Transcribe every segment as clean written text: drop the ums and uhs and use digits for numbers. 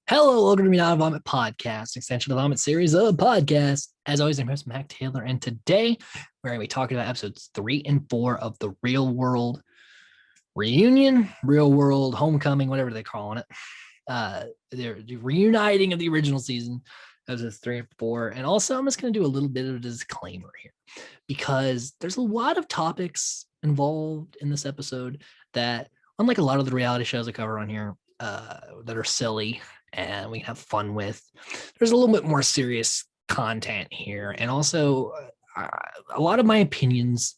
Hello, welcome to the Not a Vomit Podcast, extension of the Vomit series of podcasts. As always, I'm host Mac Taylor, and today we're going to be talking about episodes 3 and 4 of the Real World Reunion, Real World Homecoming, whatever they're calling it. They're reuniting of the original season, episodes 3 and 4. And also, I'm just going to do a little bit of a disclaimer here because there's a lot of topics involved in this episode that, unlike a lot of the reality shows I cover on here, that are silly and we can have fun with. There's a little bit more serious content here. And also, a lot of my opinions,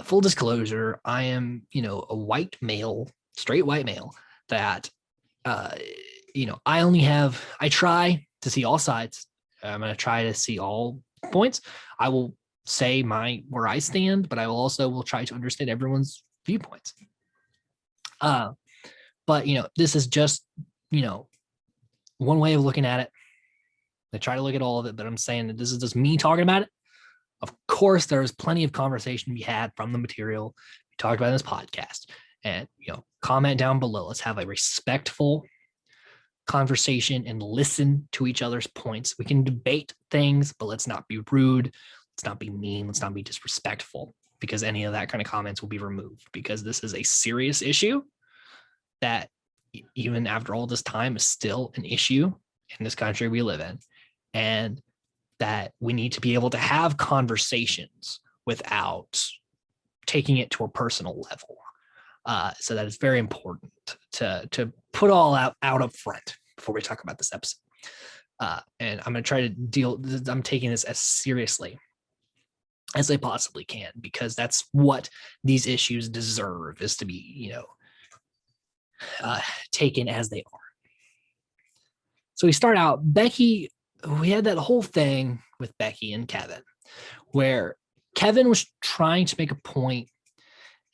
full disclosure, I am, a white male, straight white male that, I try to see all sides. I'm going to try to see all points. I will say where I stand, but I will try to understand everyone's viewpoints. But, this is just, one way of looking at it. I try to look at all of it, but I'm saying that this is just me talking about it. Of course, there is plenty of conversation to be had from the material we talked about in this podcast. And, comment down below. Let's have a respectful conversation and listen to each other's points. We can debate things, but let's not be rude. Let's not be mean. Let's not be disrespectful, because any of that kind of comments will be removed, because this is a serious issue that even after all this time is still an issue in this country we live in, and that we need to be able to have conversations without taking it to a personal level. So that is very important to put all out up front before we talk about this episode. And I'm going to try to I'm taking this as seriously as I possibly can, because that's what these issues deserve, is to be, taken as they are. So we start out, we had that whole thing with Becky and Kevin, where Kevin was trying to make a point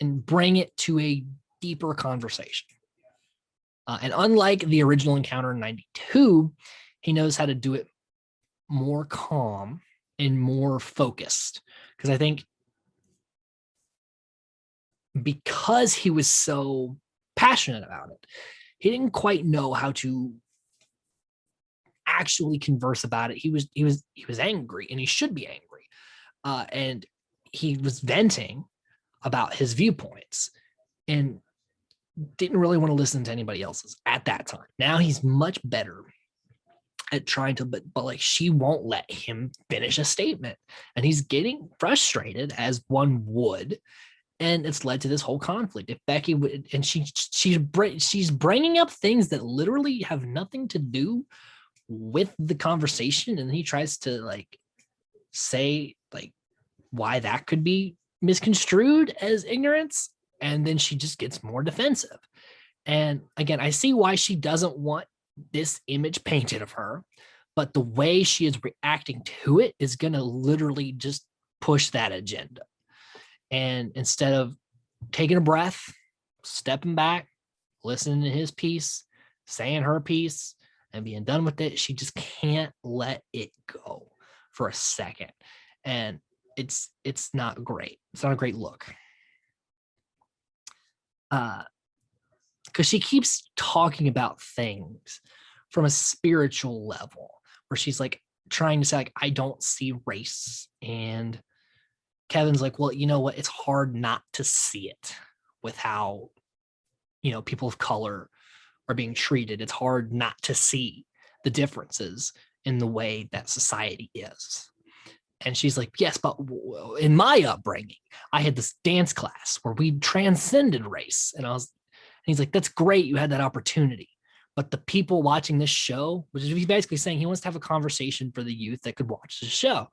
and bring it to a deeper conversation. And unlike the original encounter in 92, he knows how to do it more calm and more focused. Because I think because he was so passionate about it, he didn't quite know how to actually converse about it. He was angry, and he should be angry. And he was venting about his viewpoints and didn't really want to listen to anybody else's at that time. Now he's much better at trying to, but like, she won't let him finish a statement, and he's getting frustrated, as one would. And it's led to this whole conflict. If Becky would, and she's bringing up things that literally have nothing to do with the conversation, and he tries to say why that could be misconstrued as ignorance, and then she just gets more defensive. And again, I see why she doesn't want this image painted of her, but the way she is reacting to it is going to literally just push that agenda. And instead of taking a breath, stepping back, listening to his piece, saying her piece, and being done with it, she just can't let it go for a second. And it's not great. It's not a great look. Because she keeps talking about things from a spiritual level, where she's trying to say, I don't see race. And Kevin's like, well, you know what? It's hard not to see it with how, people of color are being treated. It's hard not to see the differences in the way that society is. And she's like, yes, but in my upbringing, I had this dance class where we transcended race. And he's like, that's great. You had that opportunity. But the people watching this show, which is, he's basically saying he wants to have a conversation for the youth that could watch the show.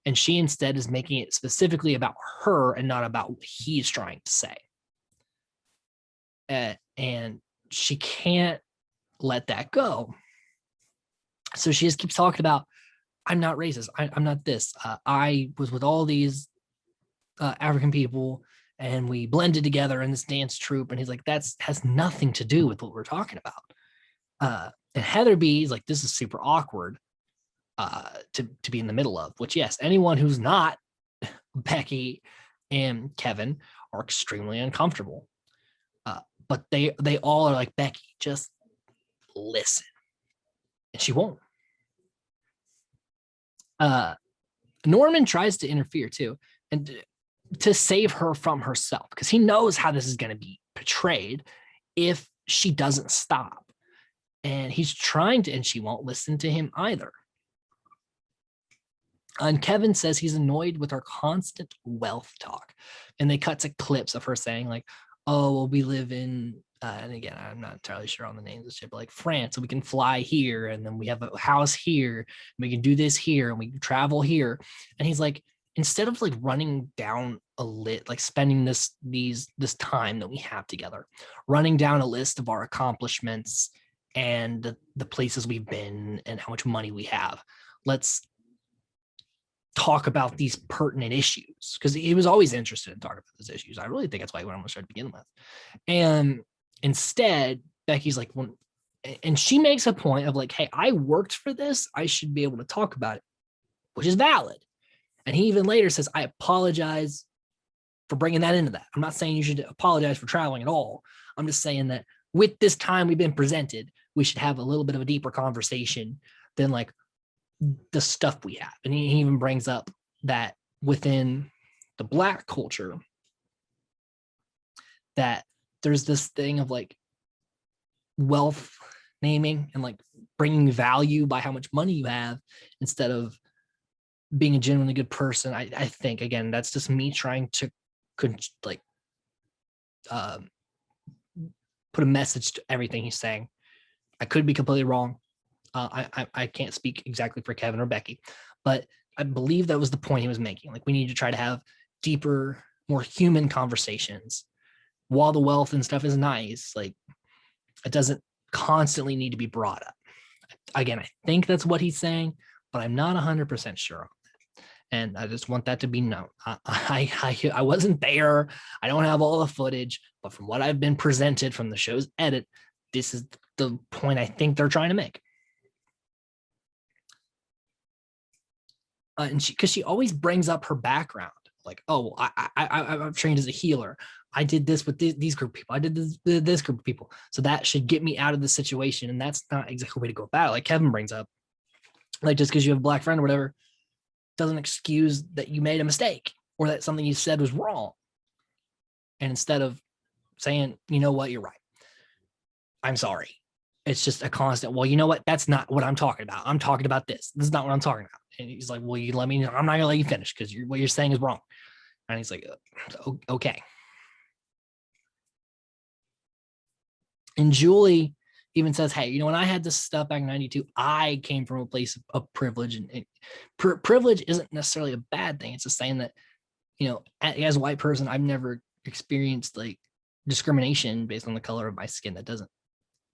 And she instead is making it specifically about her and not about what he's trying to say. And she can't let that go. So she just keeps talking about, I'm not racist. I'm not this. I was with all these African people, and we blended together in this dance troupe. And he's like, that has nothing to do with what we're talking about. And Heather B is like, this is super awkward to be in the middle of, which, yes, anyone who's not Becky and Kevin are extremely uncomfortable. But they all are like, Becky, just listen. And she won't. Norman tries to interfere too, and to save her from herself, because he knows how this is going to be portrayed if she doesn't stop. And he's trying to, and she won't listen to him either. And Kevin says he's annoyed with her constant wealth talk. And they cut to clips of her saying, like, oh, well, we live in, and again, I'm not entirely sure on the names of shit, but like France, so we can fly here, and then we have a house here, and we can do this here, and we can travel here. And he's like, instead of like running down a list, like spending this time that we have together, running down a list of our accomplishments and the places we've been and how much money we have, let's talk about these pertinent issues, because he was always interested in talking about those issues. I really think that's why he went on the show to begin with. And instead, Becky's like, well, and she makes a point of like, hey, I worked for this. I should be able to talk about it, which is valid. And he even later says, I apologize for bringing that into that. I'm not saying you should apologize for traveling at all. I'm just saying that with this time we've been presented, we should have a little bit of a deeper conversation than like the stuff we have. And he even brings up that within the Black culture, that there's this thing of like wealth naming and like bringing value by how much money you have instead of being a genuinely good person. I think, again, that's just me trying to like put a message to everything he's saying. I could be completely wrong. I can't speak exactly for Kevin or Becky, but I believe that was the point he was making. Like, we need to try to have deeper, more human conversations. While the wealth and stuff is nice, like, it doesn't constantly need to be brought up. Again, I think that's what he's saying, but I'm not 100% sure on that. And I just want that to be known. I wasn't there. I don't have all the footage, but from what I've been presented from the show's edit, this is the point I think they're trying to make. And because she always brings up her background, like, oh, I'm trained as a healer. I did this with these group of people. I did this group of people. So that should get me out of the situation. And that's not exactly the way to go about it. Like Kevin brings up, like, just because you have a Black friend or whatever doesn't excuse that you made a mistake or that something you said was wrong. And instead of saying, you know what, you're right, I'm sorry, it's just a constant, well, you know what, that's not what I'm talking about. I'm talking about this. This is not what I'm talking about. And he's like, well, you let me know. I'm not gonna let you finish because what you're saying is wrong. And he's like, okay. And Julie even says, hey, you know, when I had this stuff back in 92, I came from a place of privilege, and privilege isn't necessarily a bad thing. It's just saying that, you know, as a white person, I've never experienced like discrimination based on the color of my skin. That doesn't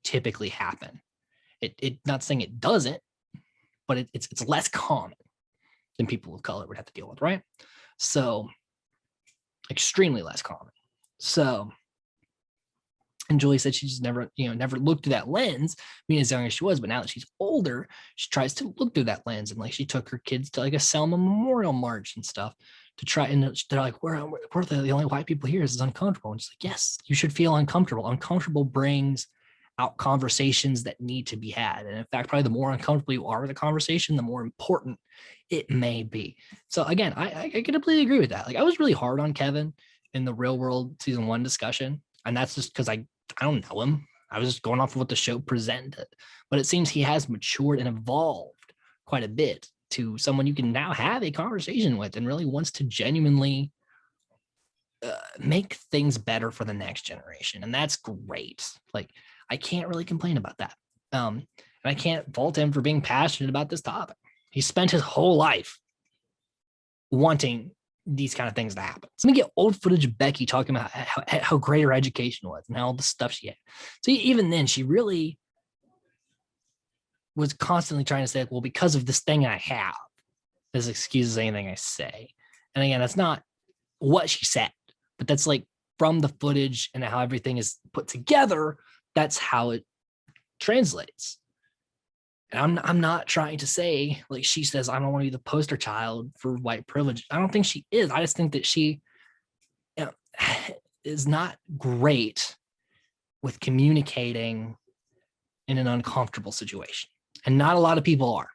typically happen. It not saying it doesn't, but it's less common than people of color would have to deal with, right? So extremely less common. So, and Julie said she just never looked through that lens, being as young as she was, but now that she's older, she tries to look through that lens. And like, she took her kids to like a Selma Memorial March and stuff to try, and they're like, we're the only white people here. This is uncomfortable. And she's like, yes, you should feel uncomfortable. Uncomfortable brings out conversations that need to be had. And in fact, probably the more uncomfortable you are with a conversation, the more important it may be. So again, I can completely agree with that. Like, I was really hard on Kevin in the Real World season 1 discussion. And that's just because I don't know him. I was just going off of what the show presented. But it seems he has matured and evolved quite a bit to someone you can now have a conversation with and really wants to genuinely make things better for the next generation. And that's great. Like, I can't really complain about that. And I can't fault him for being passionate about this topic. He spent his whole life wanting these kind of things to happen. So let me get old footage of Becky talking about how great her education was and how all the stuff she had. So even then, she really was constantly trying to say, well, because of this thing I have, this excuses anything I say. And again, that's not what she said, but that's like from the footage and how everything is put together, that's how it translates. And I'm not trying to say, like she says, I don't want to be the poster child for white privilege. I don't think she is. I just think that she is not great with communicating in an uncomfortable situation. And not a lot of people are.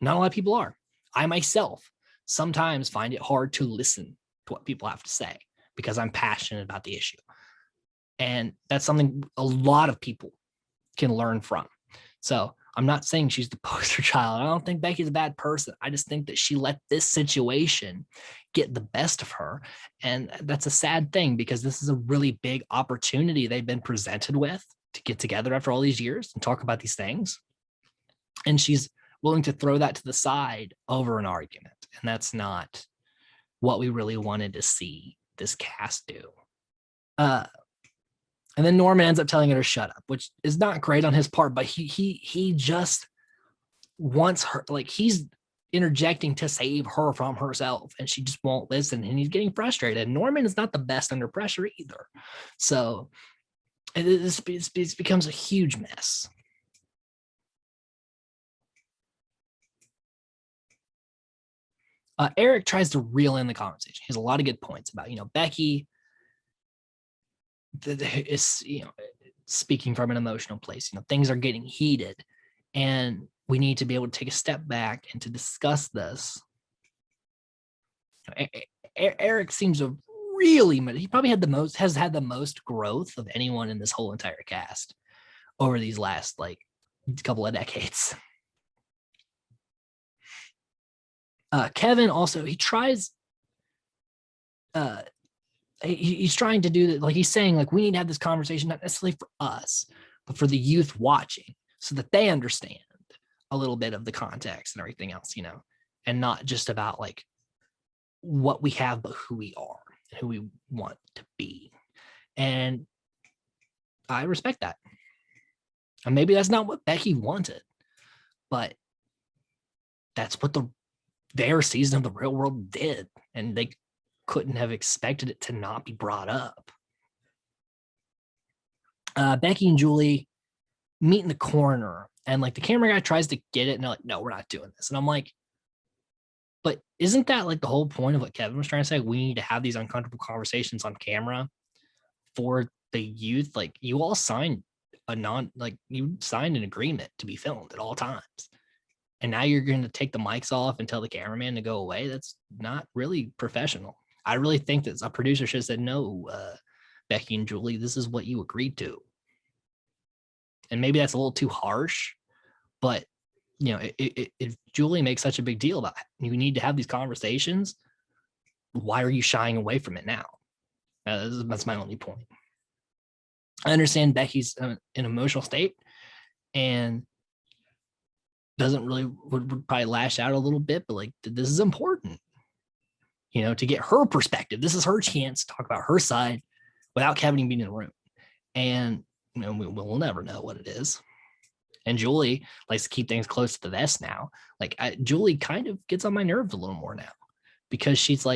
Not a lot of people are. I myself sometimes find it hard to listen to what people have to say because I'm passionate about the issue. And that's something a lot of people can learn from. So I'm not saying she's the poster child. I don't think Becky's a bad person. I just think that she let this situation get the best of her. And that's a sad thing because this is a really big opportunity they've been presented with to get together after all these years and talk about these things. And she's willing to throw that to the side over an argument. And that's not what we really wanted to see this cast do. And then Norman ends up telling her to shut up, which is not great on his part, but he just wants her, like he's interjecting to save her from herself, and she just won't listen, and he's getting frustrated. Norman is not the best under pressure either. So it becomes a huge mess. Eric tries to reel in the conversation. He has a lot of good points about, Becky is, speaking from an emotional place. Things are getting heated, and we need to be able to take a step back and to discuss this. Eric seems to really, he probably has had the most growth of anyone in this whole entire cast over these last couple of decades. Kevin also, he tries, he's trying to do that. Like he's saying, we need to have this conversation, not necessarily for us, but for the youth watching so that they understand a little bit of the context and everything else, and not just about what we have, but who we are and who we want to be. And I respect that. And maybe that's not what Becky wanted, but that's what their season of The Real World did. And they couldn't have expected it to not be brought up. Becky and Julie meet in the corner, and the camera guy tries to get it, and they're like, no, we're not doing this. And I'm like, but isn't that the whole point of what Kevin was trying to say? We need to have these uncomfortable conversations on camera for the youth. You all signed you signed an agreement to be filmed at all times. And now you're going to take the mics off and tell the cameraman to go away. That's not really professional. I really think that a producer should have said, no, Becky and Julie, this is what you agreed to. And maybe that's a little too harsh, but if Julie makes such a big deal about it, you need to have these conversations, why are you shying away from it now? That's my only point. I understand Becky's in an emotional state and doesn't really would probably lash out a little bit, but this is important, to get her perspective. This is her chance to talk about her side without Kevin being in the room. And we'll never know what it is. And Julie likes to keep things close to the vest now. Julie kind of gets on my nerves a little more now because she's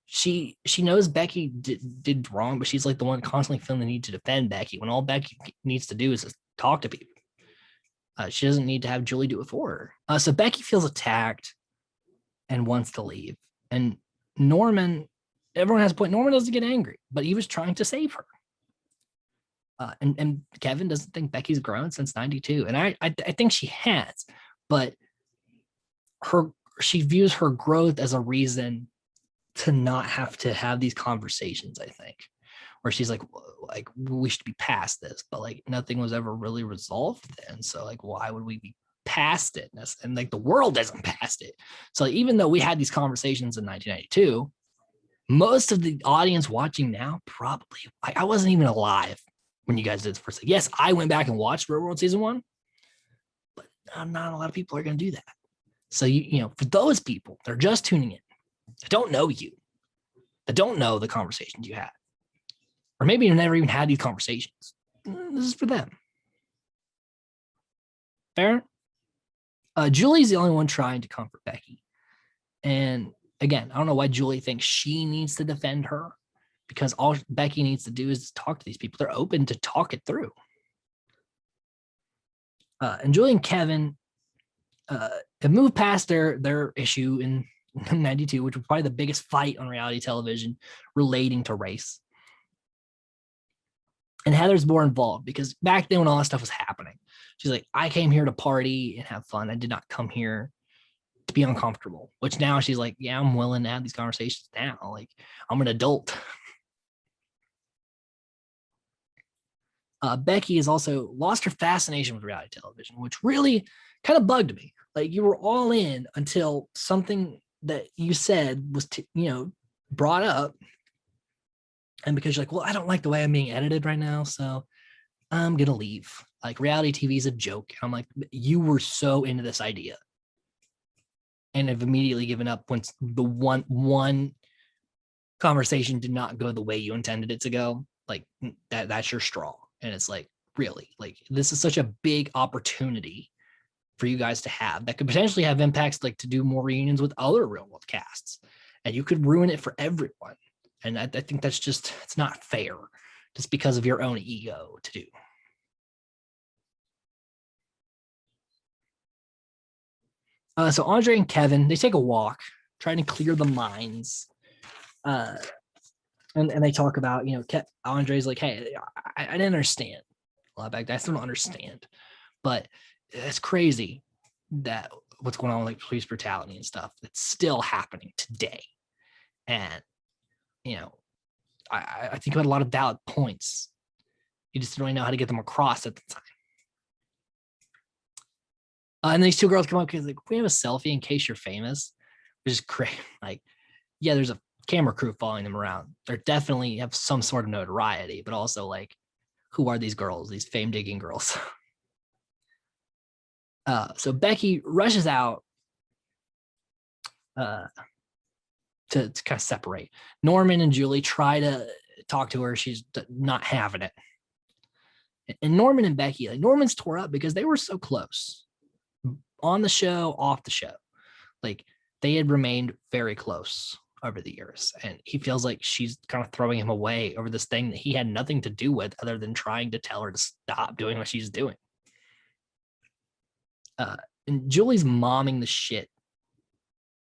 she knows Becky did wrong, but she's the one constantly feeling the need to defend Becky when all Becky needs to do is just talk to people. She doesn't need to have Julie do it for her. So Becky feels attacked and wants to leave. And Norman, everyone has a point. Norman doesn't get angry, but he was trying to save her. And Kevin doesn't think Becky's grown since 92. And I think she has, but she views her growth as a reason to not have to have these conversations, I think. Where she's we should be past this, but nothing was ever really resolved then. So why would we be past it? And the world isn't past it. So even though we had these conversations in 1992, most of the audience watching now probably, I wasn't even alive when you guys did the first thing. Yes, I went back and watched Real World Season 1, but not a lot of people are going to do that. So for those people, they're just tuning in, that don't know you, that don't know the conversations you had. Or maybe you never even had these conversations. This is for them. Fair? Julie's the only one trying to comfort Becky. And again, I don't know why Julie thinks she needs to defend her, because all Becky needs to do is talk to these people. They're open to talk it through. And Julie and Kevin have moved past their issue in 92, which was probably the biggest fight on reality television relating to race. And Heather's more involved because back then when all that stuff was happening, she's like, I came here to party and have fun. I did not come here to be uncomfortable, which now she's like, yeah, I'm willing to have these conversations now. Like, I'm an adult. Becky has also lost her fascination with reality television, which really kind of bugged me. Like, you were all in until something that you said was, brought up. And because you're like, well, I don't like the way I'm being edited right now, so I'm going to leave. Like, reality TV is a joke. And I'm like, you were so into this idea and have immediately given up once the one conversation did not go the way you intended it to go. Like, that's your straw. And it's like, really, like, this is such a big opportunity for you guys to have that could potentially have impacts, like to do more reunions with other real world casts, and you could ruin it for everyone. And I think that's just, it's not fair just because of your own ego to do. So Andre and Kevin, they take a walk, trying to clear the minds. And they talk about, Andre's like, hey, I didn't understand a lot back then. I still don't understand. But it's crazy that what's going on with like police brutality and stuff, it's still happening today. And, I think about a lot of valid points. You just don't really know how to get them across at the time. And these two girls come up because like, we have a selfie in case you're famous, which is great. Like, yeah, there's a camera crew following them around. They're definitely have some sort of notoriety, but also like, who are these girls? These fame digging girls. So Becky rushes out to kind of separate. Norman and Julie try to talk to her. She's not having it. And Norman and Becky, like, Norman's tore up because they were so close on the show, off the show. Like, they had remained very close over the years. And he feels like she's kind of throwing him away over this thing that he had nothing to do with other than trying to tell her to stop doing what she's doing. And Julie's momming the shit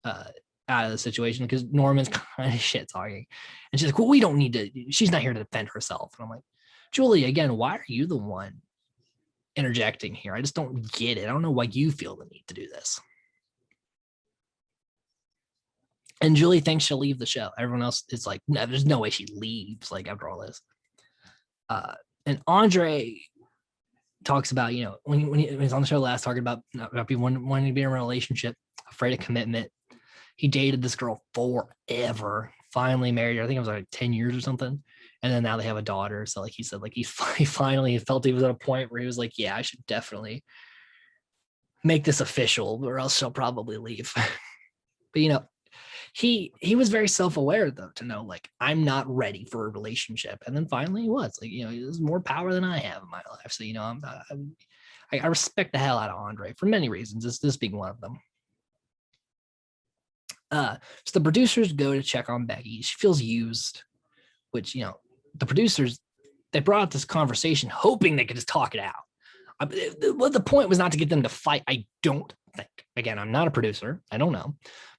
out of the situation because Norman's kind of shit talking. And she's like, well, we don't need to, she's not here to defend herself. And I'm like, Julie, again, why are you the one interjecting here? I just don't get it. I don't know why you feel the need to do this. And Julie thinks she'll leave the show. Everyone else is like, no, there's no way she leaves, like, after all this. And Andre talks about, when he was on the show last, talking about people wanting to be in a relationship, afraid of commitment. He dated this girl forever, finally married her. I think it was like 10 years or something. And then now they have a daughter. So like he said, like he finally felt he was at a point where he was like, yeah, I should definitely make this official or else she'll probably leave. But he was very self-aware though, to know like, I'm not ready for a relationship. And then finally he was like, there's more power than I have in my life. So, I respect the hell out of Andre for many reasons, this being one of them. So the producers go to check on Becky. She feels used, which, the producers, they brought up this conversation hoping they could just talk it out. Well, the point was not to get them to fight. I don't think. Again, I'm not a producer. I don't know.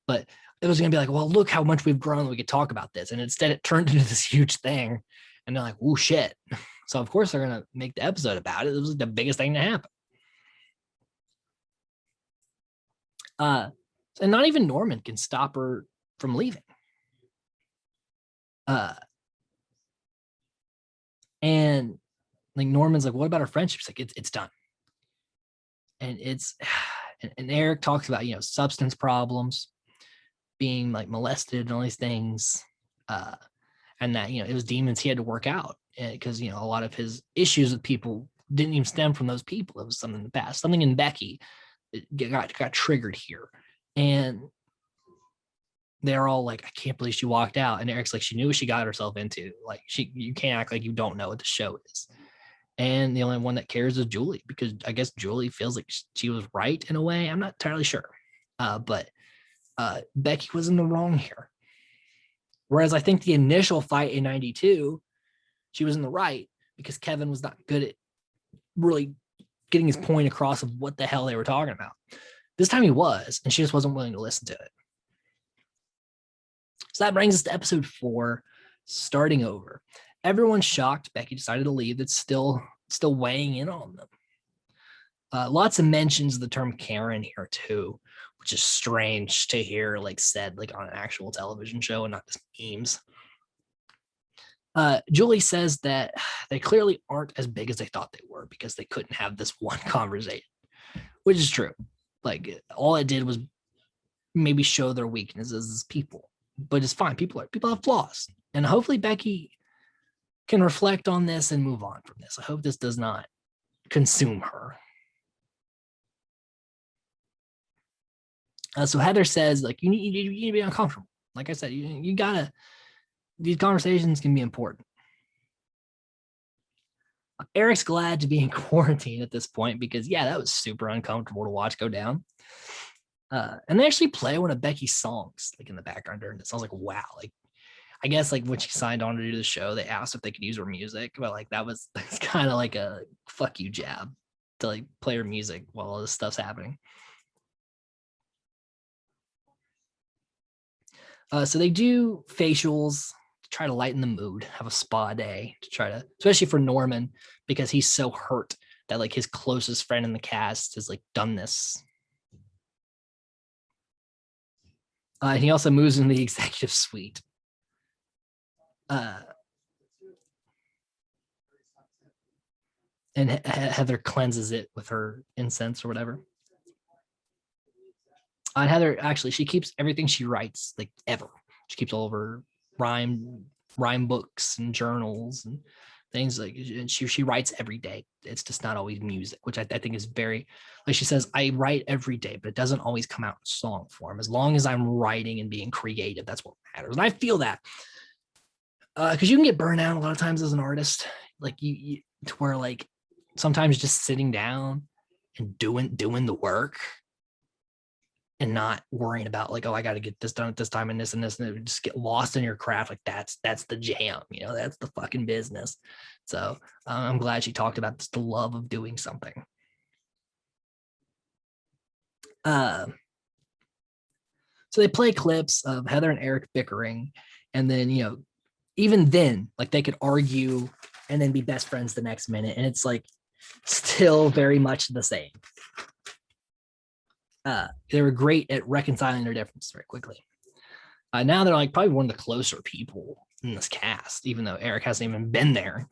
But it was going to be like, well, look how much we've grown. We could talk about this. And instead it turned into this huge thing. And they're like, oh, shit. So, of course, they're going to make the episode about it. It was the biggest thing to happen. And not even Norman can stop her from leaving. And like Norman's like, what about our friendship? She's like, it's done. And and Eric talks about, substance problems, being like molested and all these things. And that, it was demons he had to work out because, a lot of his issues with people didn't even stem from those people. It was something in the past, something in Becky got triggered here. And they're all like, I can't believe she walked out. And Eric's like, she knew what she got herself into. Like, you can't act like you don't know what the show is. And the only one that cares is Julie, because I guess Julie feels like she was right in a way. I'm not entirely sure. But Becky was in the wrong here. Whereas I think the initial fight in 92, she was in the right because Kevin was not good at really getting his point across of what the hell they were talking about. This time he was, and she just wasn't willing to listen to it. So that brings us to episode 4, Starting Over. Everyone's shocked Becky decided to leave. That's still weighing in on them. Lots of mentions of the term Karen here too, which is strange to hear like said like on an actual television show and not just memes. Julie says that they clearly aren't as big as they thought they were because they couldn't have this one conversation, which is true. Like all it did was maybe show their weaknesses as people, but it's fine. People have flaws, and hopefully Becky can reflect on this and move on from this. I hope this does not consume her. So Heather says, like, you need to be uncomfortable. Like I said, you gotta. These conversations can be important. Eric's glad to be in quarantine at this point because, yeah, that was super uncomfortable to watch go down. And they actually play one of Becky's songs like in the background during this. I was like, wow, like I guess like when she signed on to do the show, they asked if they could use her music, but like that's kind of like a fuck you jab to like play her music while all this stuff's happening. So they do facials to try to lighten the mood, have a spa day to try to, especially for Norman, because he's so hurt that like his closest friend in the cast has like done this. And he also moves in the executive suite. And Heather cleanses it with her incense or whatever. And Heather actually she keeps everything she writes like ever. She keeps all of her rhyme books and journals and things like and she writes every day. It's just not always music, which I think is very like she says, I write every day, but it doesn't always come out in song form. As long as I'm writing and being creative, that's what matters. And I feel that because you can get burned out a lot of times as an artist, like you to where like sometimes just sitting down and doing the work and not worrying about like, oh, I got to get this done at this time and this and this, and just get lost in your craft. Like that's the jam, that's the fucking business. So I'm glad she talked about just the love of doing something. So they play clips of Heather and Eric bickering, and then even then, like they could argue and then be best friends the next minute, and it's like still very much the same. They were great at reconciling their differences very quickly. Now they're like probably one of the closer people in this cast, even though Eric hasn't even been there.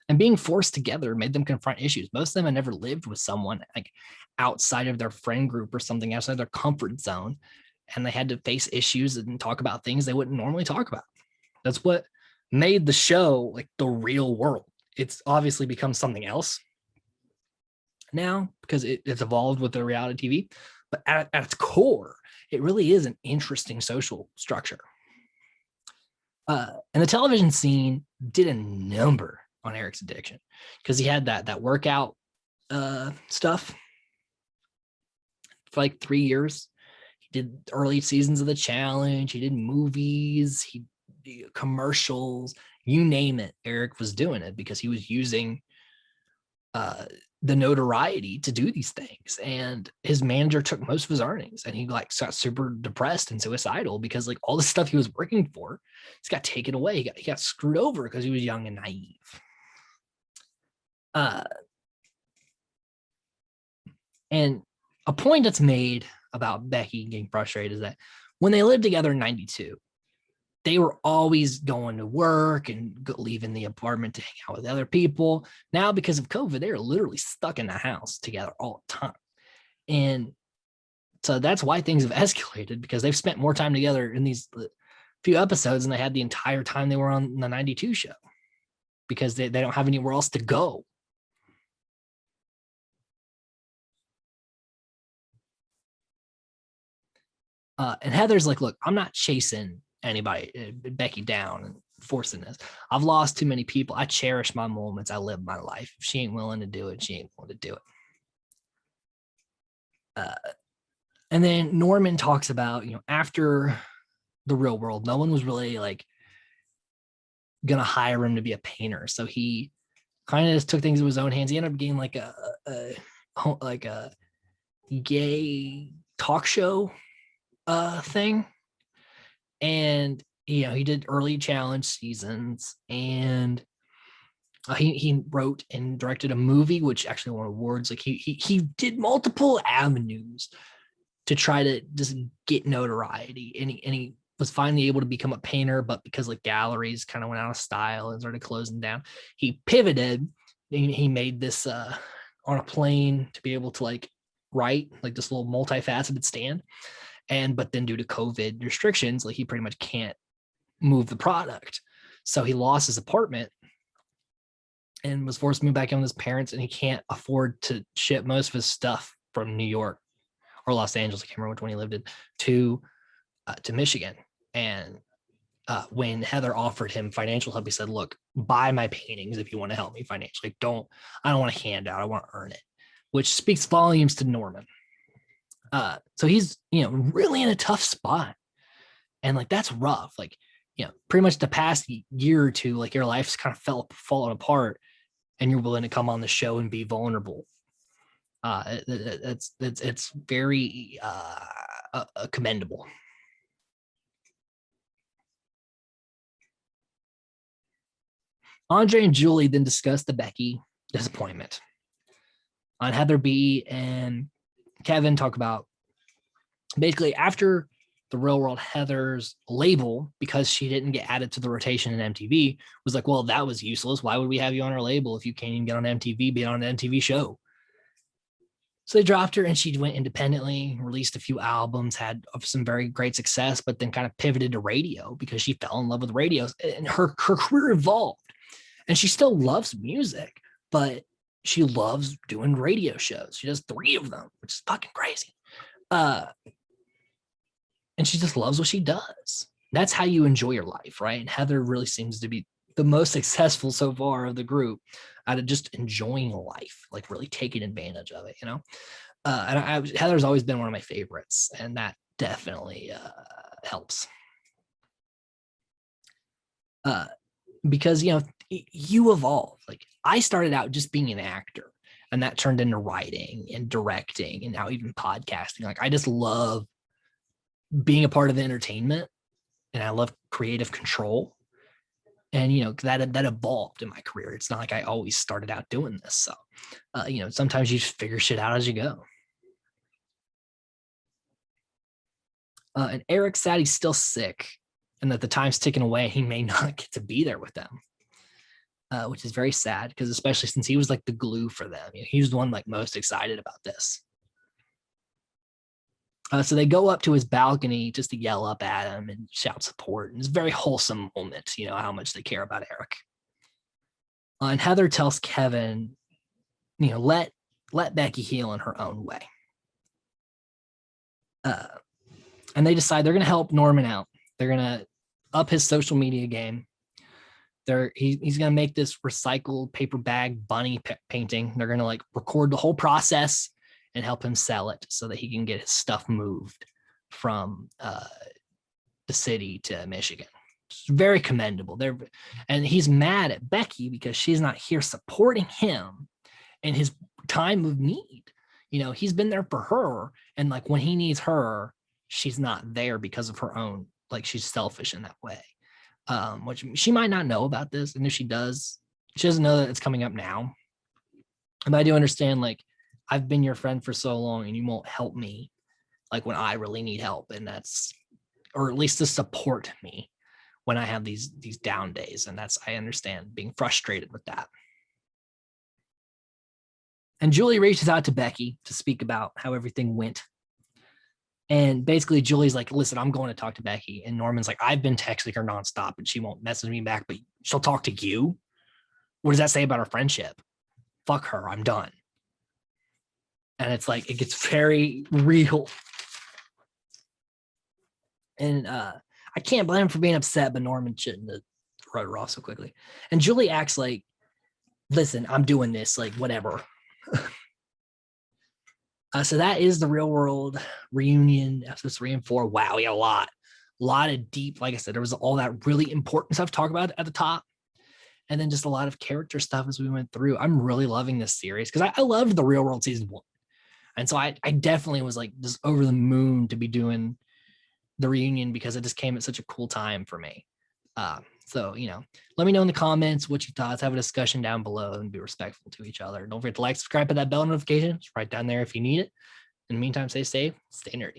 And being forced together made them confront issues. Most of them had never lived with someone like outside of their friend group or something outside their comfort zone. And they had to face issues and talk about things they wouldn't normally talk about. That's what made the show like the real world. It's obviously become something else now because it's evolved with the reality TV. But at its core, it really is an interesting social structure. And the television scene did a number on Eric's addiction because he had that workout stuff for like 3 years. He did early seasons of the challenge. He did movies. He did commercials. You name it. Eric was doing it because he was using the notoriety to do these things. And his manager took most of his earnings, and he like got super depressed and suicidal because like all the stuff he was working for just got taken away. He got screwed over because he was young and naive. And a point that's made about Becky getting frustrated is that when they lived together in 92, they were always going to work and leaving the apartment to hang out with other people. Now, because of COVID, they're literally stuck in the house together all the time. And so that's why things have escalated, because they've spent more time together in these few episodes than they had the entire time they were on the 92 show, because they don't have anywhere else to go. And Heather's like, look, I'm not chasing anybody, Becky down and forcing this. I've lost too many people. I cherish my moments. I live my life. If she ain't willing to do it, she ain't willing to do it. And then Norman talks about, after the real world, no one was really like going to hire him to be a painter. So he kind of just took things in his own hands. He ended up getting like a gay talk show thing. And he did early challenge seasons, and he wrote and directed a movie which actually won awards. Like he did multiple avenues to try to just get notoriety, and he was finally able to become a painter, but because like galleries kind of went out of style and started closing down, he pivoted. He made this on a plane to be able to like write like this little multifaceted stand, and but then due to COVID restrictions, like he pretty much can't move the product, so he lost his apartment and was forced to move back in with his parents, and he can't afford to ship most of his stuff from New York or Los Angeles, I can't remember which one he lived in, to Michigan. And when Heather offered him financial help, he said, "Look, buy my paintings if you want to help me financially. I don't want a handout. I want to earn it," which speaks volumes to Norman. So he's really in a tough spot, and like that's rough. Like pretty much the past year or two, like your life's kind of falling apart, and you're willing to come on the show and be vulnerable. It's very commendable. Andre and Julie then discuss the Becky disappointment. On Heather B and Kevin talk about basically after the Real World, Heather's label, because she didn't get added to the rotation in MTV, was like, well, that was useless. Why would we have you on our label if you can't even get on MTV, be on an MTV show? So they dropped her and she went independently, released a few albums, had some very great success, but then kind of pivoted to radio because she fell in love with radio, and her career evolved. And she still loves music, but she loves doing radio shows. She does 3 of them, which is fucking crazy. And she just loves what she does. That's how you enjoy your life, right? And Heather really seems to be the most successful so far of the group out of just enjoying life, like really taking advantage of it, and Heather's always been one of my favorites, and that definitely helps. Because you evolve. Like I started out just being an actor, and that turned into writing and directing, and now even podcasting. Like I just love being a part of the entertainment, and I love creative control. And that evolved in my career. It's not like I always started out doing this. So sometimes you just figure shit out as you go. And Eric said he's still sick, and that the time's ticking away. He may not get to be there with them, which is very sad, because especially since he was like the glue for them. He was the one like most excited about this. So they go up to his balcony just to yell up at him and shout support. And it's a very wholesome moment, how much they care about Eric. And Heather tells Kevin, let Becky heal in her own way. And they decide they're going to help Norman out. They're going to up his social media game. He's going to make this recycled paper bag bunny painting. They're going to like record the whole process and help him sell it so that he can get his stuff moved from the city to Michigan. It's very commendable. And he's mad at Becky because she's not here supporting him in his time of need. He's been there for her, and like when he needs her, she's not there because of her own, like she's selfish in that way. Which she might not know about this, and if she does, she doesn't know that it's coming up now. But I do understand, like, I've been your friend for so long and you won't help me like when I really need help, and or at least to support me when I have these down days. And I understand being frustrated with that. And Julie reaches out to Becky to speak about how everything went. And basically Julie's like, listen, I'm going to talk to Becky. And Norman's like, I've been texting her nonstop and she won't message me back, but she'll talk to you. What does that say about our friendship? Fuck her. I'm done. And it's like, it gets very real. And I can't blame him for being upset, but Norman shouldn't have wrote her off so quickly. And Julie acts like, listen, I'm doing this, like, whatever. So that is the Real World reunion, episodes 3 and 4. Wow, we had a lot of deep, like I said, there was all that really important stuff to talk about at the top. And then just a lot of character stuff as we went through. I'm really loving this series because I loved the Real World season 1. And so I definitely was like just over the moon to be doing the reunion because it just came at such a cool time for me. So, let me know in the comments what your thoughts. Have a discussion down below and be respectful to each other. Don't forget to like, subscribe, hit that bell notification. It's right down there if you need it. In the meantime, stay safe, stay nerdy.